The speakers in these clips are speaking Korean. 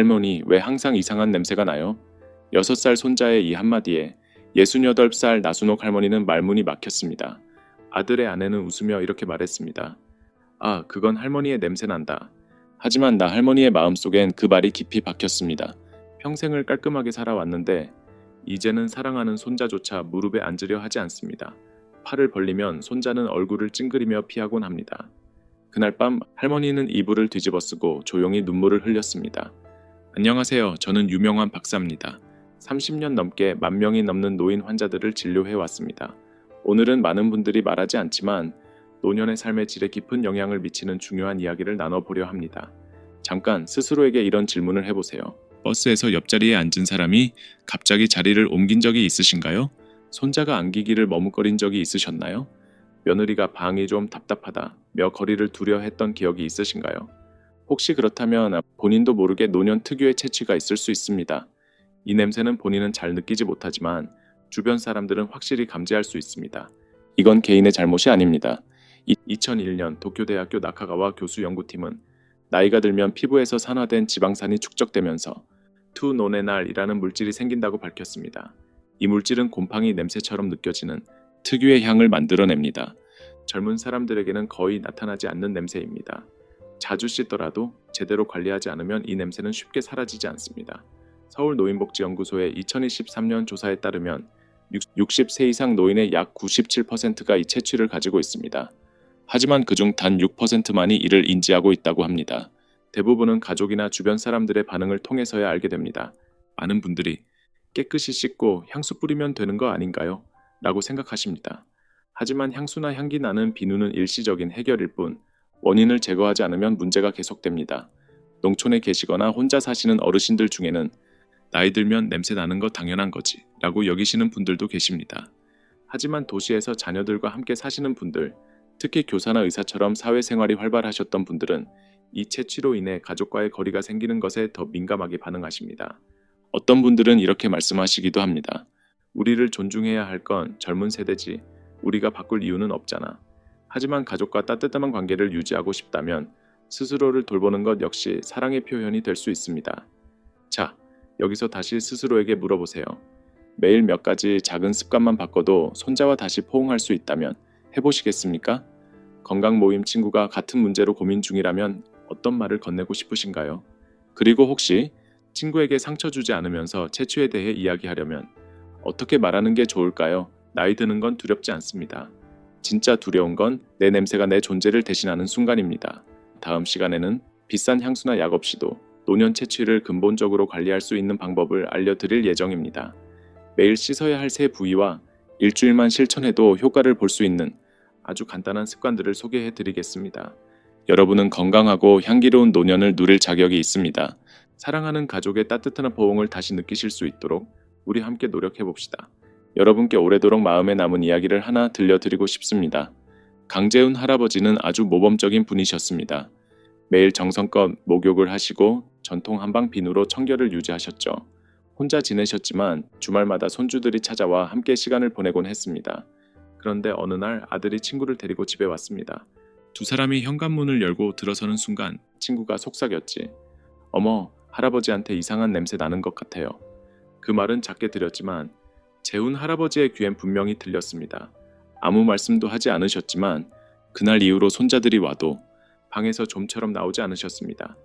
할머니, 왜 항상 이상한 냄새가 나요? 6살 손자의 이 한마디에 68살 나순옥 할머니는 말문이 막혔습니다. 아들의 아내는 웃으며 이렇게 말했습니다. 아, 그건 할머니의 냄새 난다. 하지만 나 할머니의 마음속엔 그 말이 깊이 박혔습니다. 평생을 깔끔하게 살아왔는데 이제는 사랑하는 손자조차 무릎에 앉으려 하지 않습니다. 팔을 벌리면 손자는 얼굴을 찡그리며 피하곤 합니다. 그날 밤 할머니는 이불을 뒤집어 쓰고 조용히 눈물을 흘렸습니다. 안녕하세요. 저는 유명한 박사입니다. 30년 넘게 10,000명이 넘는 노인 환자들을 진료해 왔습니다. 오늘은 많은 분들이 말하지 않지만 노년의 삶의 질에 깊은 영향을 미치는 중요한 이야기를 나눠보려 합니다. 잠깐 스스로에게 이런 질문을 해보세요. 버스에서 옆자리에 앉은 사람이 갑자기 자리를 옮긴 적이 있으신가요? 손자가 안기기를 머뭇거린 적이 있으셨나요? 며느리가 방이 좀 답답하다며 거리를 두려 했던 기억이 있으신가요? 혹시 그렇다면 본인도 모르게 노년 특유의 체취가 있을 수 있습니다. 이 냄새는 본인은 잘 느끼지 못하지만 주변 사람들은 확실히 감지할 수 있습니다. 이건 개인의 잘못이 아닙니다. 2001년 도쿄대학교 나카가와 교수 연구팀은 나이가 들면 피부에서 산화된 지방산이 축적되면서 투노네날이라는 물질이 생긴다고 밝혔습니다. 이 물질은 곰팡이 냄새처럼 느껴지는 특유의 향을 만들어냅니다. 젊은 사람들에게는 거의 나타나지 않는 냄새입니다. 자주 씻더라도 제대로 관리하지 않으면 이 냄새는 쉽게 사라지지 않습니다. 서울노인복지연구소의 2023년 조사에 따르면 60세 이상 노인의 약 97%가 이 체취를 가지고 있습니다. 하지만 그중 단 6%만이 이를 인지하고 있다고 합니다. 대부분은 가족이나 주변 사람들의 반응을 통해서야 알게 됩니다. 많은 분들이 깨끗이 씻고 향수 뿌리면 되는 거 아닌가요? 라고 생각하십니다. 하지만 향수나 향기 나는 비누는 일시적인 해결일 뿐 원인을 제거하지 않으면 문제가 계속됩니다. 농촌에 계시거나 혼자 사시는 어르신들 중에는 나이 들면 냄새 나는 거 당연한 거지 라고 여기시는 분들도 계십니다. 하지만 도시에서 자녀들과 함께 사시는 분들, 특히 교사나 의사처럼 사회생활이 활발하셨던 분들은 이 채취로 인해 가족과의 거리가 생기는 것에 더 민감하게 반응하십니다. 어떤 분들은 이렇게 말씀하시기도 합니다. 우리를 존중해야 할 건 젊은 세대지 우리가 바꿀 이유는 없잖아. 하지만 가족과 따뜻한 관계를 유지하고 싶다면 스스로를 돌보는 것 역시 사랑의 표현이 될 수 있습니다. 자, 여기서 다시 스스로에게 물어보세요. 매일 몇 가지 작은 습관만 바꿔도 손자와 다시 포옹할 수 있다면 해보시겠습니까? 건강 모임 친구가 같은 문제로 고민 중이라면 어떤 말을 건네고 싶으신가요? 그리고 혹시 친구에게 상처 주지 않으면서 체취에 대해 이야기하려면 어떻게 말하는 게 좋을까요? 나이 드는 건 두렵지 않습니다. 진짜 두려운 건 내 냄새가 내 존재를 대신하는 순간입니다. 다음 시간에는 비싼 향수나 약 없이도 노년 체취를 근본적으로 관리할 수 있는 방법을 알려드릴 예정입니다. 매일 씻어야 할 세 부위와 일주일만 실천해도 효과를 볼 수 있는 아주 간단한 습관들을 소개해 드리겠습니다. 여러분은 건강하고 향기로운 노년을 누릴 자격이 있습니다. 사랑하는 가족의 따뜻한 포옹을 다시 느끼실 수 있도록 우리 함께 노력해 봅시다. 여러분께 오래도록 마음에 남은 이야기를 하나 들려드리고 싶습니다. 강재훈 할아버지는 아주 모범적인 분이셨습니다. 매일 정성껏 목욕을 하시고 전통 한방 비누로 청결을 유지하셨죠. 혼자 지내셨지만 주말마다 손주들이 찾아와 함께 시간을 보내곤 했습니다. 그런데 어느 날 아들이 친구를 데리고 집에 왔습니다. 두 사람이 현관문을 열고 들어서는 순간 친구가 속삭였지. 어머, 할아버지한테 이상한 냄새 나는 것 같아요. 그 말은 작게 들렸지만 재훈 할아버지의 귀엔 분명히 들렸습니다. 아무 말씀도 하지 않으셨지만 그날 이후로 손자들이 와도 방에서 좀처럼 나오지 않으셨습니다.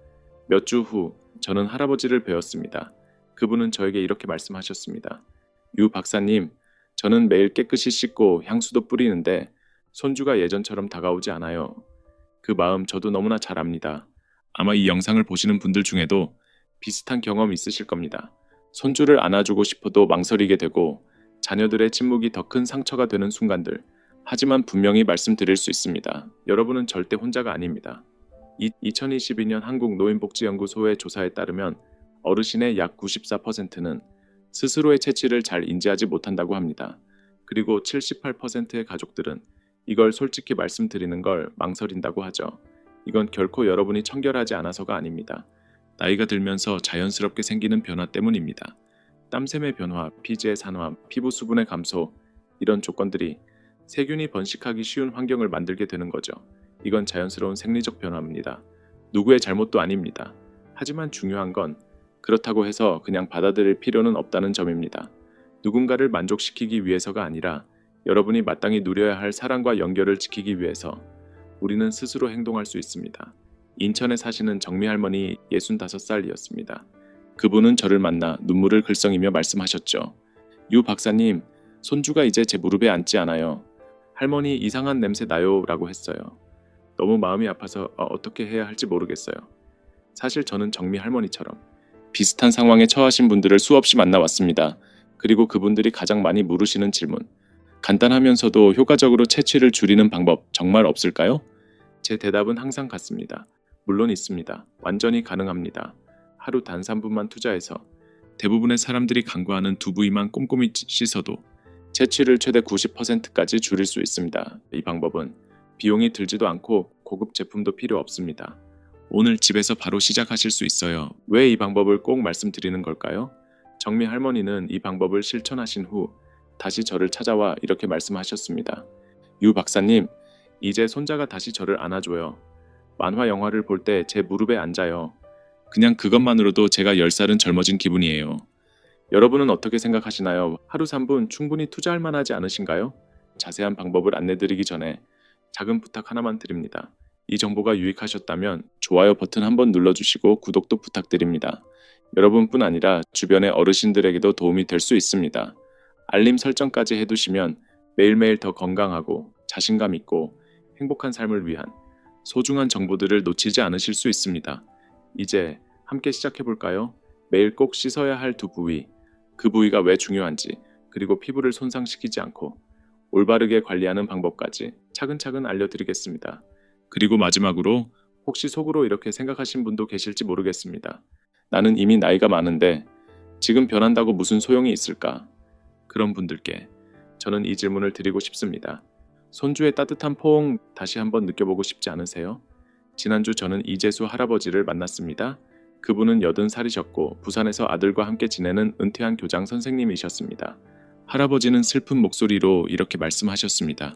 몇 주 후 저는 할아버지를 뵈었습니다. 그분은 저에게 이렇게 말씀하셨습니다. 유 박사님, 저는 매일 깨끗이 씻고 향수도 뿌리는데 손주가 예전처럼 다가오지 않아요. 그 마음 저도 너무나 잘 압니다. 아마 이 영상을 보시는 분들 중에도 비슷한 경험 있으실 겁니다. 손주를 안아주고 싶어도 망설이게 되고 자녀들의 침묵이 더 큰 상처가 되는 순간들. 하지만 분명히 말씀드릴 수 있습니다. 여러분은 절대 혼자가 아닙니다. 2022년 한국노인복지연구소의 조사에 따르면 어르신의 약 94%는 스스로의 체취를 잘 인지하지 못한다고 합니다. 그리고 78%의 가족들은 이걸 솔직히 말씀드리는 걸 망설인다고 하죠. 이건 결코 여러분이 청결하지 않아서가 아닙니다. 나이가 들면서 자연스럽게 생기는 변화 때문입니다. 땀샘의 변화, 피지의 산화, 피부 수분의 감소, 이런 조건들이 세균이 번식하기 쉬운 환경을 만들게 되는 거죠. 이건 자연스러운 생리적 변화입니다. 누구의 잘못도 아닙니다. 하지만 중요한 건 그렇다고 해서 그냥 받아들일 필요는 없다는 점입니다. 누군가를 만족시키기 위해서가 아니라 여러분이 마땅히 누려야 할 사랑과 연결을 지키기 위해서 우리는 스스로 행동할 수 있습니다. 인천에 사시는 정미 할머니 65살이었습니다. 그분은 저를 만나 눈물을 글썽이며 말씀하셨죠. 유 박사님, 손주가 이제 제 무릎에 앉지 않아요. 할머니 이상한 냄새 나요 라고 했어요. 너무 마음이 아파서 어떻게 해야 할지 모르겠어요. 사실 저는 정미 할머니처럼 비슷한 상황에 처하신 분들을 수없이 만나왔습니다. 그리고 그분들이 가장 많이 물으시는 질문. 간단하면서도 효과적으로 채취를 줄이는 방법 정말 없을까요? 제 대답은 항상 같습니다. 물론 있습니다. 완전히 가능합니다. 하루 단 3분만 투자해서 대부분의 사람들이 간과하는 두 부위만 꼼꼼히 씻어도 채취를 최대 90%까지 줄일 수 있습니다. 이 방법은 비용이 들지도 않고 고급 제품도 필요 없습니다. 오늘 집에서 바로 시작하실 수 있어요. 왜 이 방법을 꼭 말씀드리는 걸까요? 정미 할머니는 이 방법을 실천하신 후 다시 저를 찾아와 이렇게 말씀하셨습니다. 유 박사님, 이제 손자가 다시 저를 안아줘요. 만화 영화를 볼 때 제 무릎에 앉아요. 그냥 그것만으로도 제가 10살은 젊어진 기분이에요. 여러분은 어떻게 생각하시나요? 하루 3분 충분히 투자할 만하지 않으신가요? 자세한 방법을 안내드리기 전에 작은 부탁 하나만 드립니다. 이 정보가 유익하셨다면 좋아요 버튼 한번 눌러주시고 구독도 부탁드립니다. 여러분뿐 아니라 주변의 어르신들에게도 도움이 될 수 있습니다. 알림 설정까지 해두시면 매일매일 더 건강하고 자신감 있고 행복한 삶을 위한 소중한 정보들을 놓치지 않으실 수 있습니다. 이제 함께 시작해볼까요? 매일 꼭 씻어야 할 두 부위, 그 부위가 왜 중요한지, 그리고 피부를 손상시키지 않고 올바르게 관리하는 방법까지 차근차근 알려드리겠습니다. 그리고 마지막으로 혹시 속으로 이렇게 생각하신 분도 계실지 모르겠습니다. 나는 이미 나이가 많은데 지금 변한다고 무슨 소용이 있을까? 그런 분들께 저는 이 질문을 드리고 싶습니다. 손주의 따뜻한 포옹 다시 한번 느껴보고 싶지 않으세요? 지난주 저는 이재수 할아버지를 만났습니다. 그분은 80살이셨고 부산에서 아들과 함께 지내는 은퇴한 교장 선생님이셨습니다. 할아버지는 슬픈 목소리로 이렇게 말씀하셨습니다.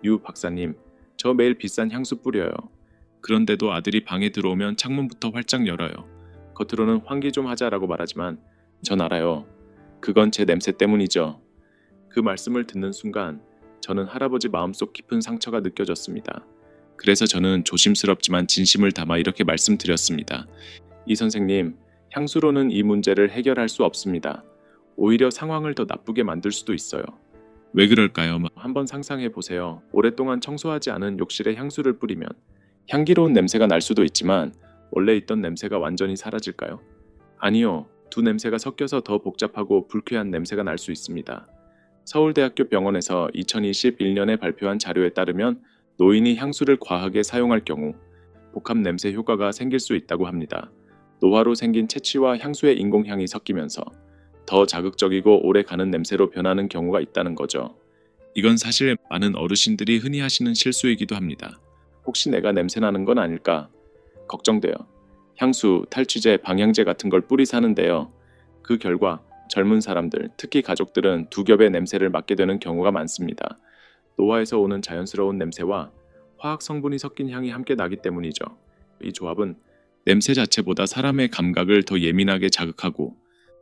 유 박사님, 저 매일 비싼 향수 뿌려요. 그런데도 아들이 방에 들어오면 창문부터 활짝 열어요. 겉으로는 환기 좀 하자라고 말하지만 전 알아요. 그건 제 냄새 때문이죠. 그 말씀을 듣는 순간 저는 할아버지 마음속 깊은 상처가 느껴졌습니다. 그래서 저는 조심스럽지만 진심을 담아 이렇게 말씀드렸습니다. 이 선생님, 향수로는 이 문제를 해결할 수 없습니다. 오히려 상황을 더 나쁘게 만들 수도 있어요. 왜 그럴까요? 한번 상상해 보세요. 오랫동안 청소하지 않은 욕실에 향수를 뿌리면 향기로운 냄새가 날 수도 있지만 원래 있던 냄새가 완전히 사라질까요? 아니요. 두 냄새가 섞여서 더 복잡하고 불쾌한 냄새가 날 수 있습니다. 서울대학교 병원에서 2021년에 발표한 자료에 따르면 노인이 향수를 과하게 사용할 경우 복합 냄새 효과가 생길 수 있다고 합니다. 노화로 생긴 채취와 향수의 인공향이 섞이면서 더 자극적이고 오래 가는 냄새로 변하는 경우가 있다는 거죠. 이건 사실 많은 어르신들이 흔히 하시는 실수이기도 합니다. 혹시 내가 냄새나는 건 아닐까? 걱정돼요. 향수, 탈취제, 방향제 같은 걸 뿌리 사는데요. 그 결과 젊은 사람들, 특히 가족들은 두 겹의 냄새를 맡게 되는 경우가 많습니다. 노화에서 오는 자연스러운 냄새와 화학 성분이 섞인 향이 함께 나기 때문이죠. 이 조합은 냄새 자체보다 사람의 감각을 더 예민하게 자극하고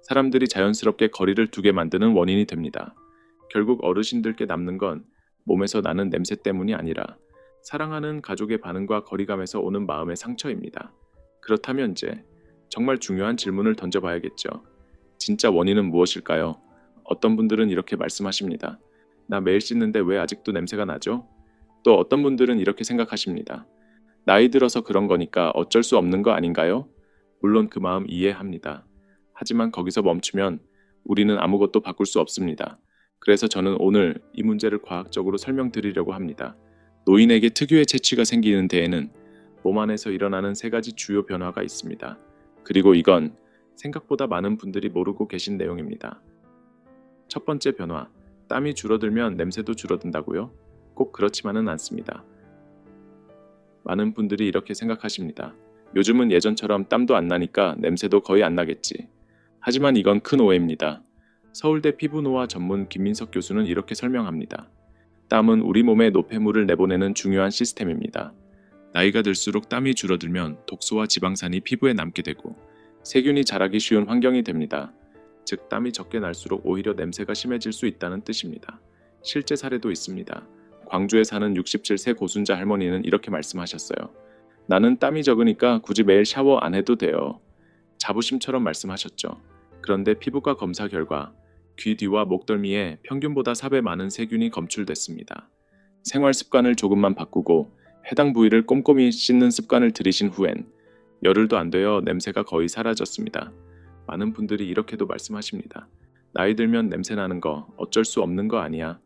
사람들이 자연스럽게 거리를 두게 만드는 원인이 됩니다. 결국 어르신들께 남는 건 몸에서 나는 냄새 때문이 아니라 사랑하는 가족의 반응과 거리감에서 오는 마음의 상처입니다. 그렇다면 이제 정말 중요한 질문을 던져봐야겠죠. 진짜 원인은 무엇일까요? 어떤 분들은 이렇게 말씀하십니다. 나 매일 씻는데 왜 아직도 냄새가 나죠? 또 어떤 분들은 이렇게 생각하십니다. 나이 들어서 그런 거니까 어쩔 수 없는 거 아닌가요? 물론 그 마음 이해합니다. 하지만 거기서 멈추면 우리는 아무것도 바꿀 수 없습니다. 그래서 저는 오늘 이 문제를 과학적으로 설명드리려고 합니다. 노인에게 특유의 채취가 생기는 데에는 몸 안에서 일어나는 3가지 주요 변화가 있습니다. 그리고 이건 생각보다 많은 분들이 모르고 계신 내용입니다. 첫 번째 변화, 땀이 줄어들면 냄새도 줄어든다고요? 꼭 그렇지만은 않습니다. 많은 분들이 이렇게 생각하십니다. 요즘은 예전처럼 땀도 안 나니까 냄새도 거의 안 나겠지. 하지만 이건 큰 오해입니다. 서울대 피부노화 전문 김민석 교수는 이렇게 설명합니다. 땀은 우리 몸에 노폐물을 내보내는 중요한 시스템입니다. 나이가 들수록 땀이 줄어들면 독소와 지방산이 피부에 남게 되고 세균이 자라기 쉬운 환경이 됩니다. 즉, 땀이 적게 날수록 오히려 냄새가 심해질 수 있다는 뜻입니다. 실제 사례도 있습니다. 광주에 사는 67세 고순자 할머니는 이렇게 말씀하셨어요. 나는 땀이 적으니까 굳이 매일 샤워 안 해도 돼요. 자부심처럼 말씀하셨죠. 그런데 피부과 검사 결과 귀 뒤와 목덜미에 평균보다 4배 많은 세균이 검출됐습니다. 생활 습관을 조금만 바꾸고 해당 부위를 꼼꼼히 씻는 습관을 들이신 후엔 열흘도 안 되어 냄새가 거의 사라졌습니다. 많은 분들이 이렇게도 말씀하십니다. 나이 들면 냄새 나는 거 어쩔 수 없는 거 아니야.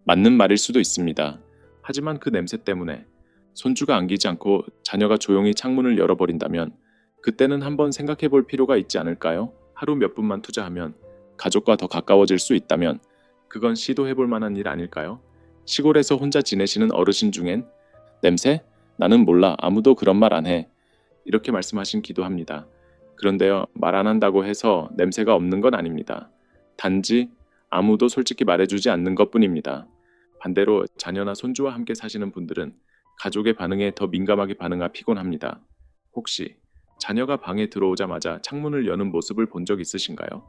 맞는 말일 수도 있습니다. 하지만 그 냄새 때문에 손주가 안기지 않고 자녀가 조용히 창문을 열어버린다면 그때는 한번 생각해 볼 필요가 있지 않을까요? 하루 몇 분만 투자하면 가족과 더 가까워질 수 있다면 그건 시도해 볼 만한 일 아닐까요? 시골에서 혼자 지내시는 어르신 중엔 냄새? 나는 몰라. 아무도 그런 말 안 해. 이렇게 말씀하신기도 합니다. 그런데요, 말 안 한다고 해서 냄새가 없는 건 아닙니다. 단지 아무도 솔직히 말해주지 않는 것뿐입니다. 반대로 자녀나 손주와 함께 사시는 분들은 가족의 반응에 더 민감하게 반응하 피곤합니다. 혹시 자녀가 방에 들어오자마자 창문을 여는 모습을 본 적 있으신가요?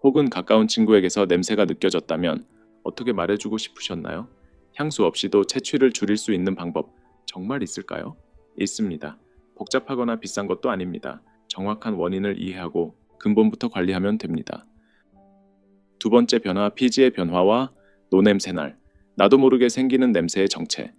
혹은 가까운 친구에게서 냄새가 느껴졌다면 어떻게 말해주고 싶으셨나요? 향수 없이도 채취를 줄일 수 있는 방법 정말 있을까요? 있습니다. 복잡하거나 비싼 것도 아닙니다. 정확한 원인을 이해하고 근본부터 관리하면 됩니다. 두 번째 변화, 피지의 변화와 노냄새날, 나도 모르게 생기는 냄새의 정체.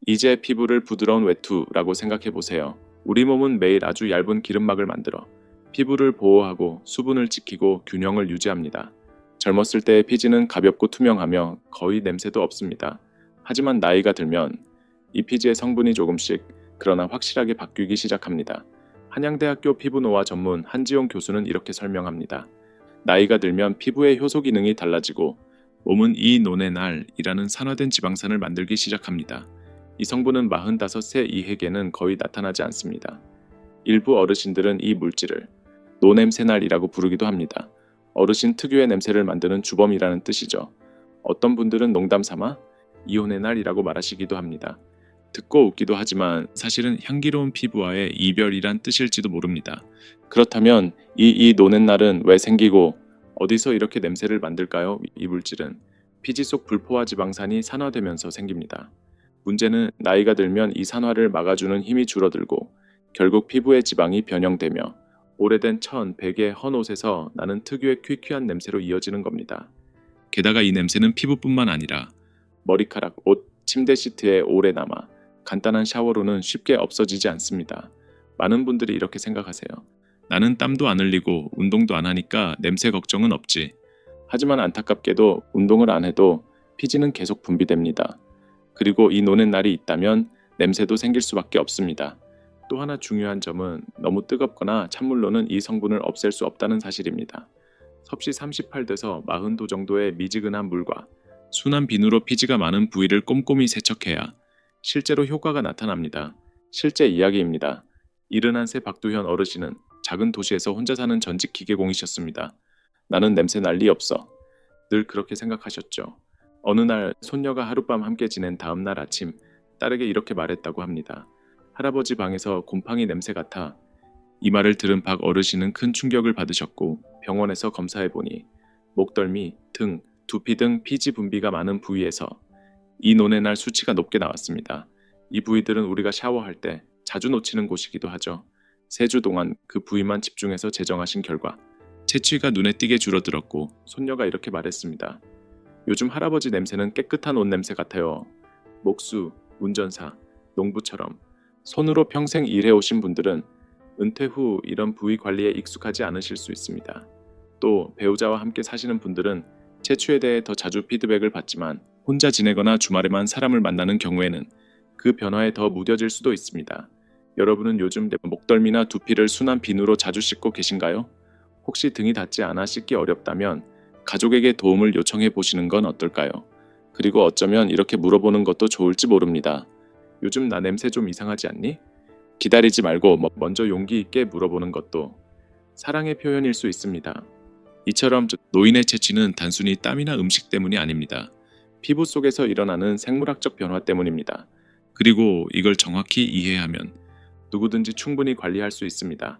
이제 피부를 부드러운 외투라고 생각해 보세요. 우리 몸은 매일 아주 얇은 기름막을 만들어 피부를 보호하고 수분을 지키고 균형을 유지합니다. 젊었을 때의 피지는 가볍고 투명하며 거의 냄새도 없습니다. 하지만 나이가 들면 이 피지의 성분이 조금씩 그러나 확실하게 바뀌기 시작합니다. 한양대학교 피부노화 전문 한지용 교수는 이렇게 설명합니다. 나이가 들면 피부의 효소 기능이 달라지고 몸은 이 논의 날이라는 산화된 지방산을 만들기 시작합니다. 이 성분은 45세 이후에는 거의 나타나지 않습니다. 일부 어르신들은 이 물질을 노냄새날이라고 부르기도 합니다. 어르신 특유의 냄새를 만드는 주범이라는 뜻이죠. 어떤 분들은 농담 삼아 이혼의 날이라고 말하시기도 합니다. 듣고 웃기도 하지만 사실은 향기로운 피부와의 이별이란 뜻일지도 모릅니다. 그렇다면 이 노는 날은 왜 생기고 어디서 이렇게 냄새를 만들까요? 이 물질은 피지 속 불포화 지방산이 산화되면서 생깁니다. 문제는 나이가 들면 이 산화를 막아주는 힘이 줄어들고 결국 피부의 지방이 변형되며 오래된 천, 베개, 헌 옷에서 나는 특유의 퀴퀴한 냄새로 이어지는 겁니다. 게다가 이 냄새는 피부뿐만 아니라 머리카락, 옷, 침대 시트에 오래 남아 간단한 샤워로는 쉽게 없어지지 않습니다. 많은 분들이 이렇게 생각하세요. 나는 땀도 안 흘리고 운동도 안 하니까 냄새 걱정은 없지. 하지만 안타깝게도 운동을 안 해도 피지는 계속 분비됩니다. 그리고 이 노는 날이 있다면 냄새도 생길 수밖에 없습니다. 또 하나 중요한 점은 너무 뜨겁거나 찬물로는 이 성분을 없앨 수 없다는 사실입니다. 섭씨 38도에서 40도 정도의 미지근한 물과 순한 비누로 피지가 많은 부위를 꼼꼼히 세척해야 실제로 효과가 나타납니다. 실제 이야기입니다. 71세 박두현 어르신은 작은 도시에서 혼자 사는 전직 기계공이셨습니다. 나는 냄새 날 리 없어. 늘 그렇게 생각하셨죠. 어느 날 손녀가 하룻밤 함께 지낸 다음 날 아침 딸에게 이렇게 말했다고 합니다. 할아버지 방에서 곰팡이 냄새 같아. 이 말을 들은 박 어르신은 큰 충격을 받으셨고 병원에서 검사해보니 목덜미, 등, 두피 등 피지 분비가 많은 부위에서 이 논의 날 수치가 높게 나왔습니다. 이 부위들은 우리가 샤워할 때 자주 놓치는 곳이기도 하죠. 3주 동안 그 부위만 집중해서 제정하신 결과 채취가 눈에 띄게 줄어들었고 손녀가 이렇게 말했습니다. 요즘 할아버지 냄새는 깨끗한 옷 냄새 같아요. 목수, 운전사, 농부처럼 손으로 평생 일해오신 분들은 은퇴 후 이런 부위 관리에 익숙하지 않으실 수 있습니다. 또 배우자와 함께 사시는 분들은 채취에 대해 더 자주 피드백을 받지만 혼자 지내거나 주말에만 사람을 만나는 경우에는 그 변화에 더 무뎌질 수도 있습니다. 여러분은 요즘 목덜미나 두피를 순한 비누로 자주 씻고 계신가요? 혹시 등이 닿지 않아 씻기 어렵다면 가족에게 도움을 요청해 보시는 건 어떨까요? 그리고 어쩌면 이렇게 물어보는 것도 좋을지 모릅니다. 요즘 나 냄새 좀 이상하지 않니? 기다리지 말고 먼저 용기 있게 물어보는 것도 사랑의 표현일 수 있습니다. 이처럼 노인의 채취는 단순히 땀이나 음식 때문이 아닙니다. 피부 속에서 일어나는 생물학적 변화 때문입니다. 그리고 이걸 정확히 이해하면 누구든지 충분히 관리할 수 있습니다.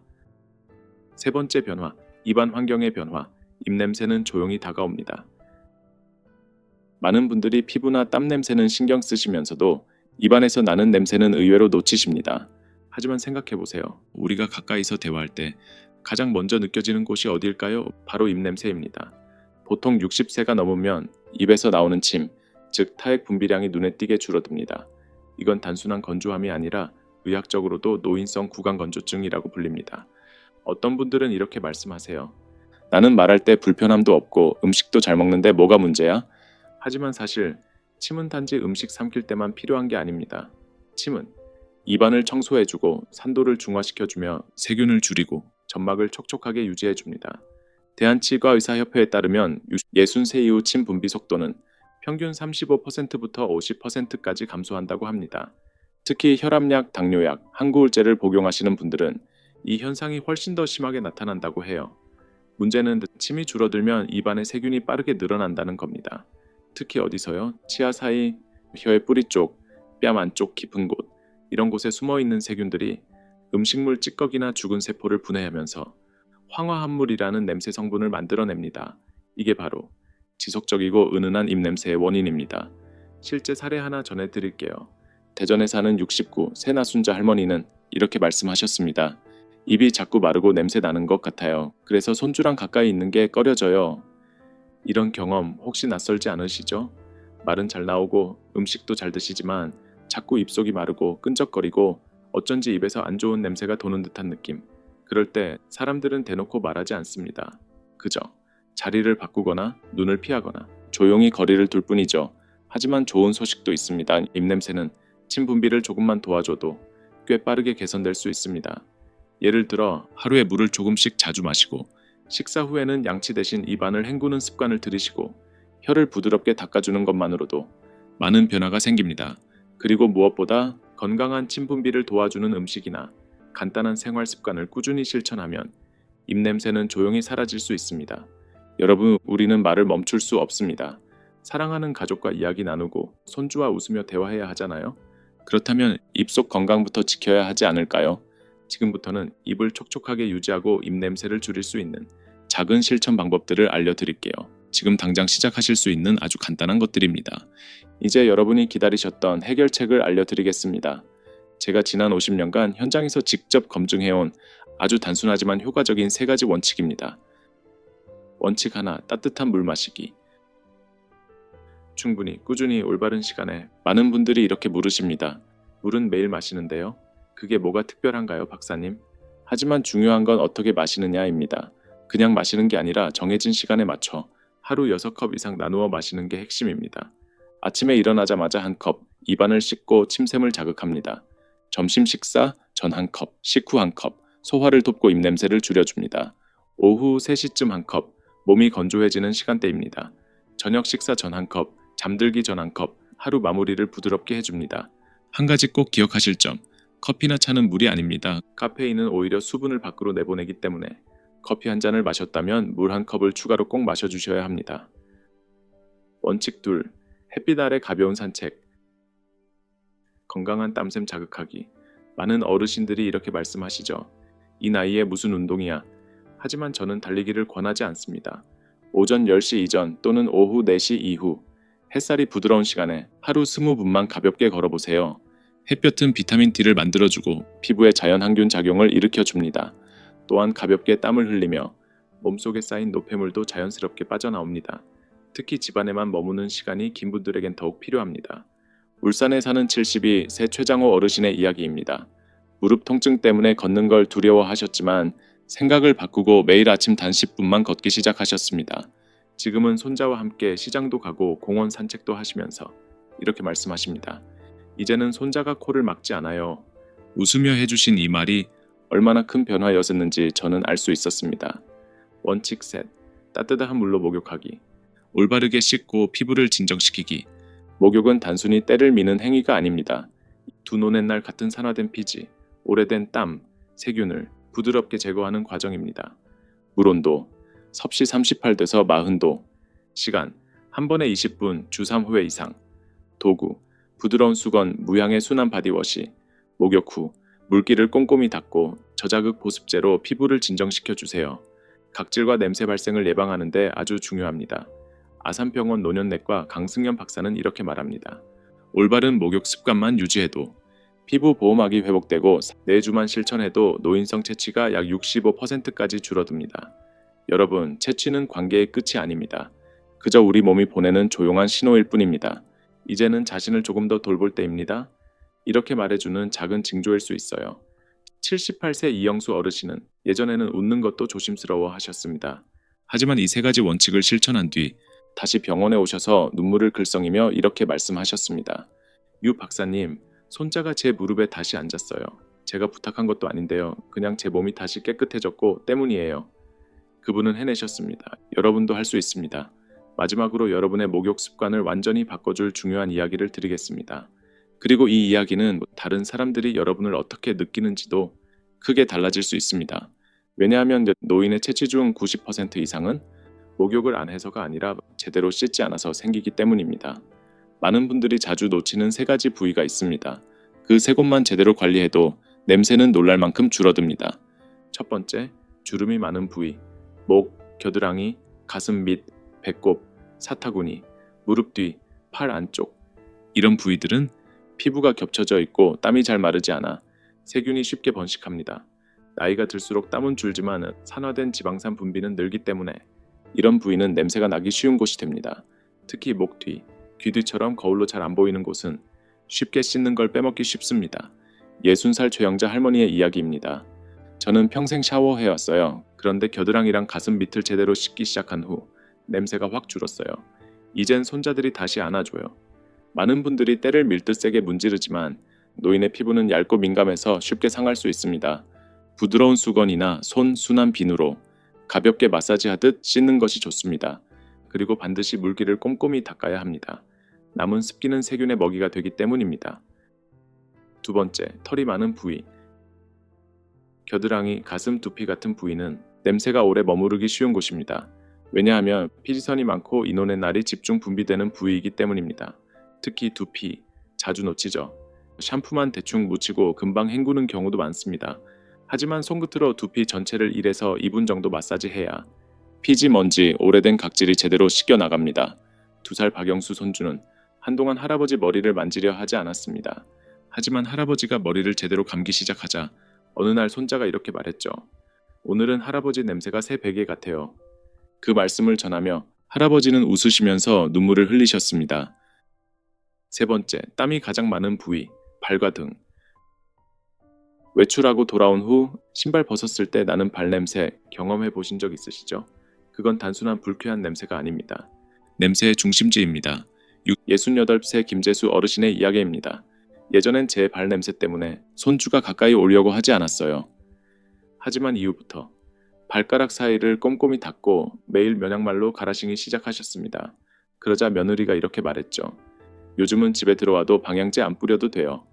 세 번째 변화, 입안 환경의 변화. 입냄새는 조용히 다가옵니다. 많은 분들이 피부나 땀 냄새는 신경 쓰시면서도 입안에서 나는 냄새는 의외로 놓치십니다. 하지만 생각해보세요. 우리가 가까이서 대화할 때 가장 먼저 느껴지는 곳이 어디일까요? 바로 입냄새입니다. 보통 60세가 넘으면 입에서 나오는 침, 즉 타액 분비량이 눈에 띄게 줄어듭니다. 이건 단순한 건조함이 아니라 의학적으로도 노인성 구강건조증이라고 불립니다. 어떤 분들은 이렇게 말씀하세요. 나는 말할 때 불편함도 없고 음식도 잘 먹는데 뭐가 문제야? 하지만 사실 침은 단지 음식 삼킬 때만 필요한 게 아닙니다. 침은 입안을 청소해주고 산도를 중화시켜주며 세균을 줄이고 점막을 촉촉하게 유지해줍니다. 대한치과의사협회에 따르면 60세 이후 침 분비 속도는 평균 35%부터 50%까지 감소한다고 합니다. 특히 혈압약, 당뇨약, 항구울제를 복용하시는 분들은 이 현상이 훨씬 더 심하게 나타난다고 해요. 문제는 침이 줄어들면 입안의 세균이 빠르게 늘어난다는 겁니다. 특히 어디서요? 치아 사이, 혀의 뿌리 쪽, 뺨 안쪽 깊은 곳, 이런 곳에 숨어있는 세균들이 음식물 찌꺼기나 죽은 세포를 분해하면서 황화합물이라는 냄새 성분을 만들어냅니다. 이게 바로 지속적이고 은은한 입냄새의 원인입니다. 실제 사례 하나 전해드릴게요. 대전에 사는 69 새나순자 할머니는 이렇게 말씀하셨습니다. 입이 자꾸 마르고 냄새 나는 것 같아요. 그래서 손주랑 가까이 있는 게 꺼려져요. 이런 경험 혹시 낯설지 않으시죠? 말은 잘 나오고 음식도 잘 드시지만 자꾸 입속이 마르고 끈적거리고 어쩐지 입에서 안 좋은 냄새가 도는 듯한 느낌. 그럴 때 사람들은 대놓고 말하지 않습니다. 그저 자리를 바꾸거나 눈을 피하거나 조용히 거리를 둘 뿐이죠. 하지만 좋은 소식도 있습니다. 입냄새는 침 분비를 조금만 도와줘도 꽤 빠르게 개선될 수 있습니다. 예를 들어 하루에 물을 조금씩 자주 마시고 식사 후에는 양치 대신 입안을 헹구는 습관을 들이시고 혀를 부드럽게 닦아주는 것만으로도 많은 변화가 생깁니다. 그리고 무엇보다 건강한 침 분비를 도와주는 음식이나 간단한 생활 습관을 꾸준히 실천하면 입냄새는 조용히 사라질 수 있습니다. 여러분, 우리는 말을 멈출 수 없습니다. 사랑하는 가족과 이야기 나누고 손주와 웃으며 대화해야 하잖아요. 그렇다면 입속 건강부터 지켜야 하지 않을까요? 지금부터는 입을 촉촉하게 유지하고 입냄새를 줄일 수 있는 작은 실천 방법들을 알려드릴게요. 지금 당장 시작하실 수 있는 아주 간단한 것들입니다. 이제 여러분이 기다리셨던 해결책을 알려드리겠습니다. 제가 지난 50년간 현장에서 직접 검증해온 아주 단순하지만 효과적인 3가지 원칙입니다. 원칙 하나, 따뜻한 물 마시기. 충분히, 꾸준히, 올바른 시간에 많은 분들이 이렇게 물으십니다. 물은 매일 마시는데요. 그게 뭐가 특별한가요, 박사님? 하지만 중요한 건 어떻게 마시느냐입니다. 그냥 마시는 게 아니라 정해진 시간에 맞춰 하루 6컵 이상 나누어 마시는 게 핵심입니다. 아침에 일어나자마자 1컵, 입안을 씻고 침샘을 자극합니다. 점심 식사 전 1컵, 식후 1컵, 소화를 돕고 입냄새를 줄여줍니다. 오후 3시쯤 1컵, 몸이 건조해지는 시간대입니다. 저녁 식사 전 1컵, 잠들기 전 1컵, 하루 마무리를 부드럽게 해줍니다. 한 가지 꼭 기억하실 점, 커피나 차는 물이 아닙니다. 카페인은 오히려 수분을 밖으로 내보내기 때문에 커피 한 잔을 마셨다면 물 1컵을 추가로 꼭 마셔주셔야 합니다. 원칙 2. 햇빛 아래 가벼운 산책. 건강한 땀샘 자극하기. 많은 어르신들이 이렇게 말씀하시죠. 이 나이에 무슨 운동이야. 하지만 저는 달리기를 권하지 않습니다. 오전 10시 이전 또는 오후 4시 이후 햇살이 부드러운 시간에 하루 20분만 가볍게 걸어보세요. 햇볕은 비타민 D를 만들어주고 피부에 자연 항균 작용을 일으켜줍니다. 또한 가볍게 땀을 흘리며 몸속에 쌓인 노폐물도 자연스럽게 빠져나옵니다. 특히 집안에만 머무는 시간이 긴 분들에겐 더욱 필요합니다. 울산에 사는 72세 최장호 어르신의 이야기입니다. 무릎 통증 때문에 걷는 걸 두려워하셨지만 생각을 바꾸고 매일 아침 단 10분만 걷기 시작하셨습니다. 지금은 손자와 함께 시장도 가고 공원 산책도 하시면서 이렇게 말씀하십니다. 이제는 손자가 코를 막지 않아요. 웃으며 해주신 이 말이 얼마나 큰 변화였었는지 저는 알 수 있었습니다. 원칙 셋, 따뜻한 물로 목욕하기. 올바르게 씻고 피부를 진정시키기. 목욕은 단순히 때를 미는 행위가 아닙니다. 두 노는 날 같은 산화된 피지, 오래된 땀, 세균을 부드럽게 제거하는 과정입니다. 물 온도, 섭씨 38도에서 40도. 시간, 한 번에 20분, 주 3회 이상. 도구, 부드러운 수건, 무향의 순한 바디워시. 목욕 후, 물기를 꼼꼼히 닦고 저자극 보습제로 피부를 진정시켜 주세요. 각질과 냄새 발생을 예방하는데 아주 중요합니다. 아산병원 노년내과 강승연 박사는 이렇게 말합니다. 올바른 목욕 습관만 유지해도 피부 보호막이 회복되고 4주만 실천해도 노인성 채취가 약 65%까지 줄어듭니다. 여러분, 채취는 관계의 끝이 아닙니다. 그저 우리 몸이 보내는 조용한 신호일 뿐입니다. 이제는 자신을 조금 더 돌볼 때입니다. 이렇게 말해주는 작은 징조일 수 있어요. 78세 이영수 어르신은 예전에는 웃는 것도 조심스러워 하셨습니다. 하지만 이 3가지 원칙을 실천한 뒤 다시 병원에 오셔서 눈물을 글썽이며 이렇게 말씀하셨습니다. 유 박사님, 손자가 제 무릎에 다시 앉았어요. 제가 부탁한 것도 아닌데요. 그냥 제 몸이 다시 깨끗해졌고 때문이에요. 그분은 해내셨습니다. 여러분도 할 수 있습니다. 마지막으로 여러분의 목욕 습관을 완전히 바꿔줄 중요한 이야기를 드리겠습니다. 그리고 이 이야기는 다른 사람들이 여러분을 어떻게 느끼는지도 크게 달라질 수 있습니다. 왜냐하면 노인의 채취 중 90% 이상은 목욕을 안 해서가 아니라 제대로 씻지 않아서 생기기 때문입니다. 많은 분들이 자주 놓치는 3가지 부위가 있습니다. 그 3곳만 제대로 관리해도 냄새는 놀랄 만큼 줄어듭니다. 첫 번째, 주름이 많은 부위. 목, 겨드랑이, 가슴 밑, 배꼽, 사타구니, 무릎 뒤, 팔 안쪽. 이런 부위들은 피부가 겹쳐져 있고 땀이 잘 마르지 않아 세균이 쉽게 번식합니다. 나이가 들수록 땀은 줄지만 산화된 지방산 분비는 늘기 때문에 이런 부위는 냄새가 나기 쉬운 곳이 됩니다. 특히 목 뒤, 귀 뒤처럼 거울로 잘 안 보이는 곳은 쉽게 씻는 걸 빼먹기 쉽습니다. 60살 최영자 할머니의 이야기입니다. 저는 평생 샤워해왔어요. 그런데 겨드랑이랑 가슴 밑을 제대로 씻기 시작한 후 냄새가 확 줄었어요. 이젠 손자들이 다시 안아줘요. 많은 분들이 때를 밀듯 세게 문지르지만 노인의 피부는 얇고 민감해서 쉽게 상할 수 있습니다. 부드러운 수건이나 손 순한 비누로 가볍게 마사지하듯 씻는 것이 좋습니다. 그리고 반드시 물기를 꼼꼼히 닦아야 합니다. 남은 습기는 세균의 먹이가 되기 때문입니다. 두 번째, 털이 많은 부위. 겨드랑이, 가슴, 두피 같은 부위는 냄새가 오래 머무르기 쉬운 곳입니다. 왜냐하면 피지선이 많고 인원의 날이 집중 분비되는 부위이기 때문입니다. 특히 두피, 자주 놓치죠. 샴푸만 대충 묻히고 금방 헹구는 경우도 많습니다. 하지만 손끝으로 두피 전체를 1에서 2분 정도 마사지해야 피지 먼지, 오래된 각질이 제대로 씻겨 나갑니다. 2살 박영수 손주는 한동안 할아버지 머리를 만지려 하지 않았습니다. 하지만 할아버지가 머리를 제대로 감기 시작하자 어느 날 손자가 이렇게 말했죠. 오늘은 할아버지 냄새가 새 베개 같아요. 그 말씀을 전하며 할아버지는 웃으시면서 눈물을 흘리셨습니다. 세 번째, 땀이 가장 많은 부위, 발과 등. 외출하고 돌아온 후 신발 벗었을 때 나는 발냄새 경험해 보신 적 있으시죠? 그건 단순한 불쾌한 냄새가 아닙니다. 냄새의 중심지입니다. 68세 김재수 어르신의 이야기입니다. 예전엔 제 발냄새 때문에 손주가 가까이 오려고 하지 않았어요. 하지만 이후부터 발가락 사이를 꼼꼼히 닦고 매일 면약말로 가라싱이 시작하셨습니다. 그러자 며느리가 이렇게 말했죠. 요즘은 집에 들어와도 방향제 안 뿌려도 돼요.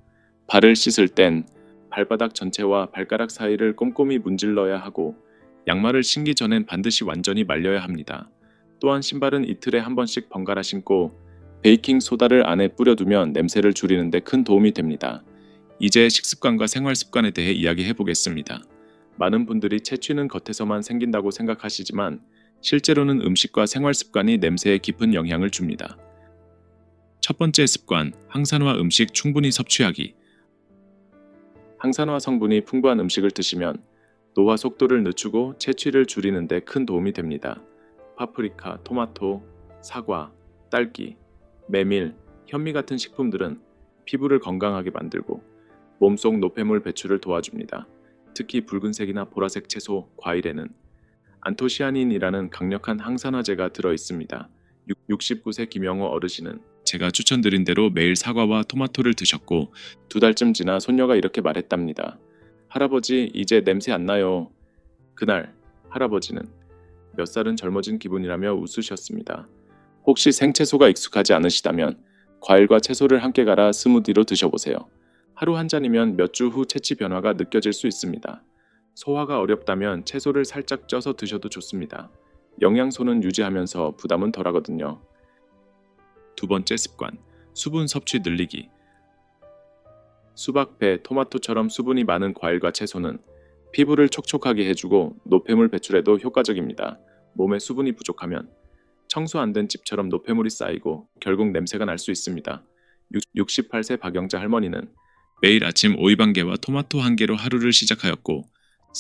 발을 씻을 땐 발바닥 전체와 발가락 사이를 꼼꼼히 문질러야 하고 양말을 신기 전엔 반드시 완전히 말려야 합니다. 또한 신발은 이틀에 한 번씩 번갈아 신고 베이킹 소다를 안에 뿌려두면 냄새를 줄이는 데 큰 도움이 됩니다. 이제 식습관과 생활 습관에 대해 이야기해 보겠습니다. 많은 분들이 채취는 겉에서만 생긴다고 생각하시지만 실제로는 음식과 생활 습관이 냄새에 깊은 영향을 줍니다. 첫 번째 습관, 항산화 음식 충분히 섭취하기. 항산화 성분이 풍부한 음식을 드시면 노화 속도를 늦추고 채취를 줄이는 데 큰 도움이 됩니다. 파프리카, 토마토, 사과, 딸기, 메밀, 현미 같은 식품들은 피부를 건강하게 만들고 몸속 노폐물 배출을 도와줍니다. 특히 붉은색이나 보라색 채소, 과일에는 안토시아닌이라는 강력한 항산화제가 들어있습니다. 69세 김영호 어르신은 제가 추천드린 대로 매일 사과와 토마토를 드셨고 2달쯤 지나 손녀가 이렇게 말했답니다. 할아버지, 이제 냄새 안 나요. 그날 할아버지는 몇 살은 젊어진 기분이라며 웃으셨습니다. 혹시 생채소가 익숙하지 않으시다면 과일과 채소를 함께 갈아 스무디로 드셔보세요. 하루 한 잔이면 몇 주 후 채취 변화가 느껴질 수 있습니다. 소화가 어렵다면 채소를 살짝 쪄서 드셔도 좋습니다. 영양소는 유지하면서 부담은 덜하거든요. 두 번째 습관, 수분 섭취 늘리기. 수박, 배, 토마토처럼 수분이 많은 과일과 채소는 피부를 촉촉하게 해주고 노폐물 배출에도 효과적입니다. 몸에 수분이 부족하면 청소 안 된 집처럼 노폐물이 쌓이고 결국 냄새가 날 수 있습니다. 68세 박영자 할머니는 매일 아침 오이 한 개와 토마토 한 개로 하루를 시작하였고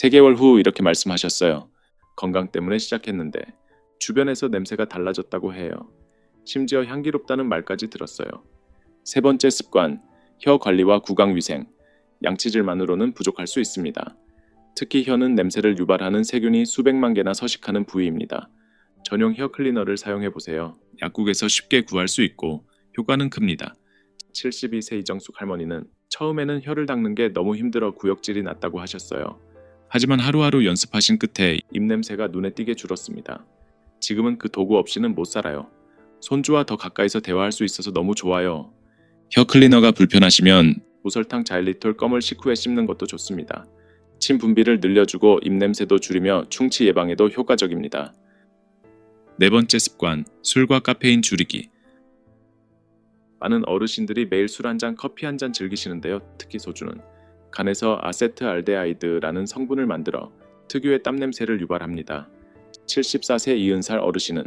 3개월 후 이렇게 말씀하셨어요. 건강 때문에 시작했는데 주변에서 냄새가 달라졌다고 해요. 심지어 향기롭다는 말까지 들었어요. 세 번째 습관, 혀 관리와 구강 위생. 양치질만으로는 부족할 수 있습니다. 특히 혀는 냄새를 유발하는 세균이 수백만 개나 서식하는 부위입니다. 전용 혀 클리너를 사용해 보세요. 약국에서 쉽게 구할 수 있고 효과는 큽니다. 72세 이정숙 할머니는 처음에는 혀를 닦는 게 너무 힘들어 구역질이 났다고 하셨어요. 하지만 하루하루 연습하신 끝에 입냄새가 눈에 띄게 줄었습니다. 지금은 그 도구 없이는 못 살아요. 손주와 더 가까이서 대화할 수 있어서 너무 좋아요. 혀 클리너가 불편하시면 무설탕 자일리톨 껌을 식후에 씹는 것도 좋습니다. 침 분비를 늘려주고 입냄새도 줄이며 충치 예방에도 효과적입니다. 네 번째 습관, 술과 카페인 줄이기. 많은 어르신들이 매일 술 한 잔, 커피 한 잔 즐기시는데요. 특히 소주는 간에서 아세트알데하이드라는 성분을 만들어 특유의 땀 냄새를 유발합니다. 74세 이은살 어르신은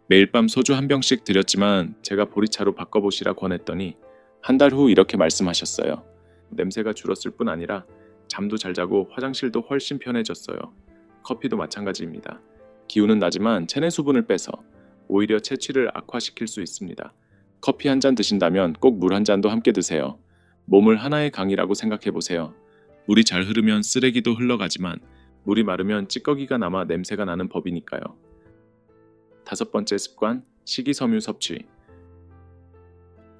매일 밤 소주 한 병씩 드렸지만 제가 보리차로 바꿔보시라 권했더니 한 달 후 이렇게 말씀하셨어요. 냄새가 줄었을 뿐 아니라 잠도 잘 자고 화장실도 훨씬 편해졌어요. 커피도 마찬가지입니다. 기운은 나지만 체내 수분을 빼서 오히려 체취를 악화시킬 수 있습니다. 커피 한 잔 드신다면 꼭 물 한 잔도 함께 드세요. 몸을 하나의 강이라고 생각해 보세요. 물이 잘 흐르면 쓰레기도 흘러가지만 물이 마르면 찌꺼기가 남아 냄새가 나는 법이니까요. 다섯 번째 습관, 식이섬유 섭취.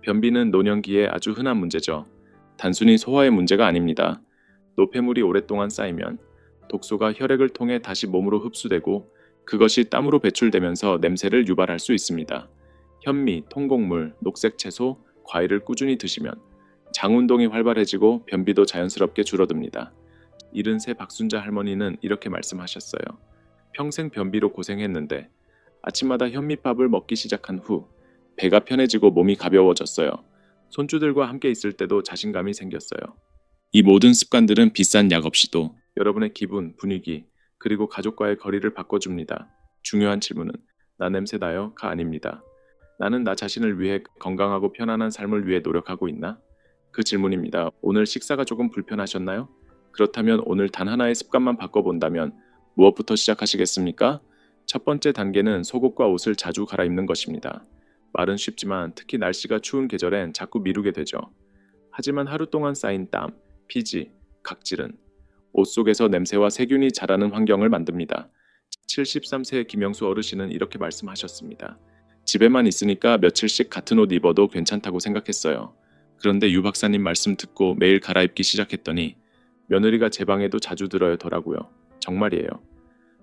변비는 노년기에 아주 흔한 문제죠. 단순히 소화의 문제가 아닙니다. 노폐물이 오랫동안 쌓이면 독소가 혈액을 통해 다시 몸으로 흡수되고 그것이 땀으로 배출되면서 냄새를 유발할 수 있습니다. 현미, 통곡물, 녹색 채소, 과일을 꾸준히 드시면 장 운동이 활발해지고 변비도 자연스럽게 줄어듭니다. 73 박순자 할머니는 이렇게 말씀하셨어요. 평생 변비로 고생했는데 아침마다 현미밥을 먹기 시작한 후 배가 편해지고 몸이 가벼워졌어요. 손주들과 함께 있을 때도 자신감이 생겼어요. 이 모든 습관들은 비싼 약 없이도 여러분의 기분, 분위기, 그리고 가족과의 거리를 바꿔줍니다. 중요한 질문은 나 냄새 나요?가 아닙니다. 나는 나 자신을 위해 건강하고 편안한 삶을 위해 노력하고 있나? 그 질문입니다. 오늘 식사가 조금 불편하셨나요? 그렇다면 오늘 단 하나의 습관만 바꿔본다면 무엇부터 시작하시겠습니까? 첫 번째 단계는 속옷과 옷을 자주 갈아입는 것입니다. 말은 쉽지만 특히 날씨가 추운 계절엔 자꾸 미루게 되죠. 하지만 하루 동안 쌓인 땀, 피지, 각질은 옷 속에서 냄새와 세균이 자라는 환경을 만듭니다. 73세 김영수 어르신은 이렇게 말씀하셨습니다. 집에만 있으니까 며칠씩 같은 옷 입어도 괜찮다고 생각했어요. 그런데 유 박사님 말씀 듣고 매일 갈아입기 시작했더니 며느리가 제 방에도 자주 들어요더라고요. 정말이에요.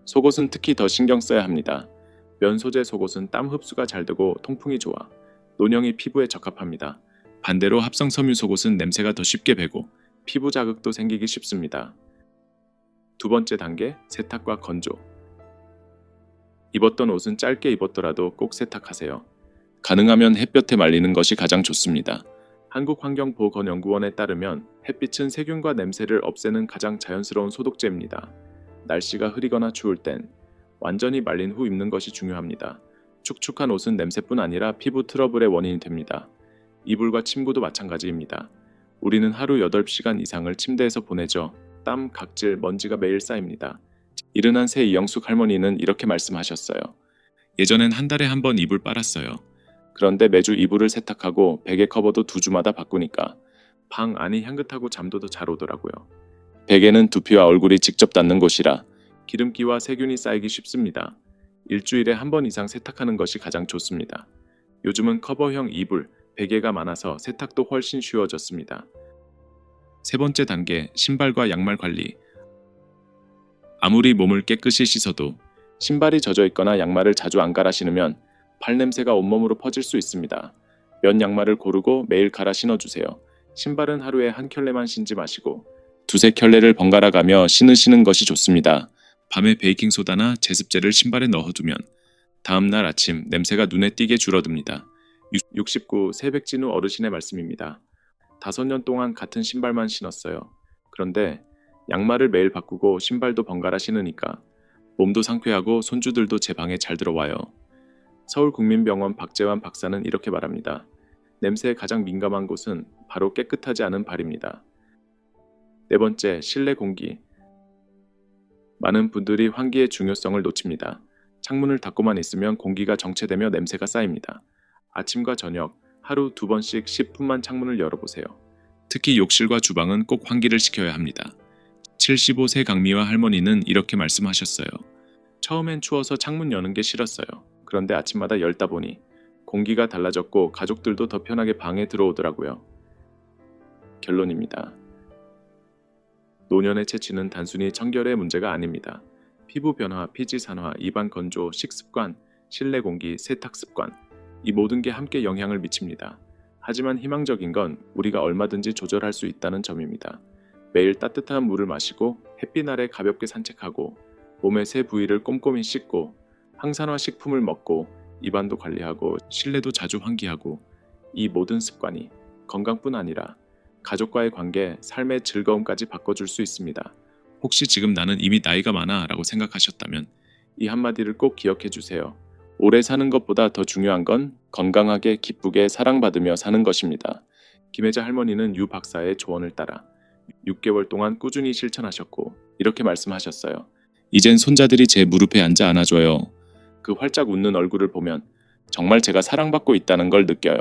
속옷은 특히 더 신경 써야 합니다. 면 소재 속옷은 땀 흡수가 잘 되고 통풍이 좋아 논형이 피부에 적합합니다. 반대로 합성 섬유 속옷은 냄새가 더 쉽게 배고 피부 자극도 생기기 쉽습니다. 두 번째 단계, 세탁과 건조. 입었던 옷은 짧게 입었더라도 꼭 세탁하세요. 가능하면 햇볕에 말리는 것이 가장 좋습니다. 한국환경보건연구원에 따르면 햇빛은 세균과 냄새를 없애는 가장 자연스러운 소독제입니다. 날씨가 흐리거나 추울 땐 완전히 말린 후 입는 것이 중요합니다. 축축한 옷은 냄새뿐 아니라 피부 트러블의 원인이 됩니다. 이불과 침구도 마찬가지입니다. 우리는 하루 8시간 이상을 침대에서 보내죠. 땀, 각질, 먼지가 매일 쌓입니다. 74세 이영숙 할머니는 이렇게 말씀하셨어요. 예전엔 한 달에 한 번 이불 빨았어요. 그런데 매주 이불을 세탁하고 베개 커버도 2주마다 바꾸니까 방 안이 향긋하고 잠도 더 잘 오더라고요. 베개는 두피와 얼굴이 직접 닿는 곳이라 기름기와 세균이 쌓이기 쉽습니다. 일주일에 한 번 이상 세탁하는 것이 가장 좋습니다. 요즘은 커버형 이불, 베개가 많아서 세탁도 훨씬 쉬워졌습니다. 세 번째 단계, 신발과 양말 관리. 아무리 몸을 깨끗이 씻어도 신발이 젖어 있거나 양말을 자주 안 갈아 신으면 발냄새가 온몸으로 퍼질 수 있습니다. 면 양말을 고르고 매일 갈아 신어주세요. 신발은 하루에 한 켤레만 신지 마시고 두세 켤레를 번갈아 가며 신으시는 것이 좋습니다. 밤에 베이킹소다나 제습제를 신발에 넣어두면 다음날 아침 냄새가 눈에 띄게 줄어듭니다. 69 새백진우 어르신의 말씀입니다. 5년 동안 같은 신발만 신었어요. 그런데 양말을 매일 바꾸고 신발도 번갈아 신으니까 몸도 상쾌하고 손주들도 제 방에 잘 들어와요. 서울국민병원 박재환 박사는 이렇게 말합니다. 냄새에 가장 민감한 곳은 바로 깨끗하지 않은 발입니다. 네 번째, 실내 공기. 많은 분들이 환기의 중요성을 놓칩니다. 창문을 닫고만 있으면 공기가 정체되며 냄새가 쌓입니다. 아침과 저녁, 하루 2번씩 10분만 창문을 열어보세요. 특히 욕실과 주방은 꼭 환기를 시켜야 합니다. 75세 강미화 할머니는 이렇게 말씀하셨어요. 처음엔 추워서 창문 여는 게 싫었어요. 그런데 아침마다 열다 보니 공기가 달라졌고 가족들도 더 편하게 방에 들어오더라고요. 결론입니다. 노년의 채취는 단순히 청결의 문제가 아닙니다. 피부 변화, 피지 산화, 입안 건조, 식습관, 실내 공기, 세탁 습관, 이 모든 게 함께 영향을 미칩니다. 하지만 희망적인 건 우리가 얼마든지 조절할 수 있다는 점입니다. 매일 따뜻한 물을 마시고 햇빛 아래 가볍게 산책하고 몸의 세 부위를 꼼꼼히 씻고 항산화 식품을 먹고 입안도 관리하고 실내도 자주 환기하고 이 모든 습관이 건강뿐 아니라 가족과의 관계, 삶의 즐거움까지 바꿔줄 수 있습니다. 혹시 지금 나는 이미 나이가 많아 라고 생각하셨다면 이 한마디를 꼭 기억해 주세요. 오래 사는 것보다 더 중요한 건 건강하게 기쁘게 사랑받으며 사는 것입니다. 김혜자 할머니는 유 박사의 조언을 따라 6개월 동안 꾸준히 실천하셨고 이렇게 말씀하셨어요. 이젠 손자들이 제 무릎에 앉아 안아줘요. 그 활짝 웃는 얼굴을 보면 정말 제가 사랑받고 있다는 걸 느껴요.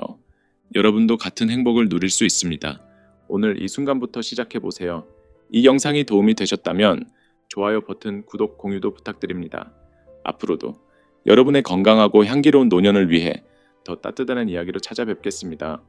여러분도 같은 행복을 누릴 수 있습니다. 오늘 이 순간부터 시작해보세요. 이 영상이 도움이 되셨다면 좋아요 버튼, 구독, 공유도 부탁드립니다. 앞으로도 여러분의 건강하고 향기로운 노년을 위해 더 따뜻한 이야기로 찾아뵙겠습니다.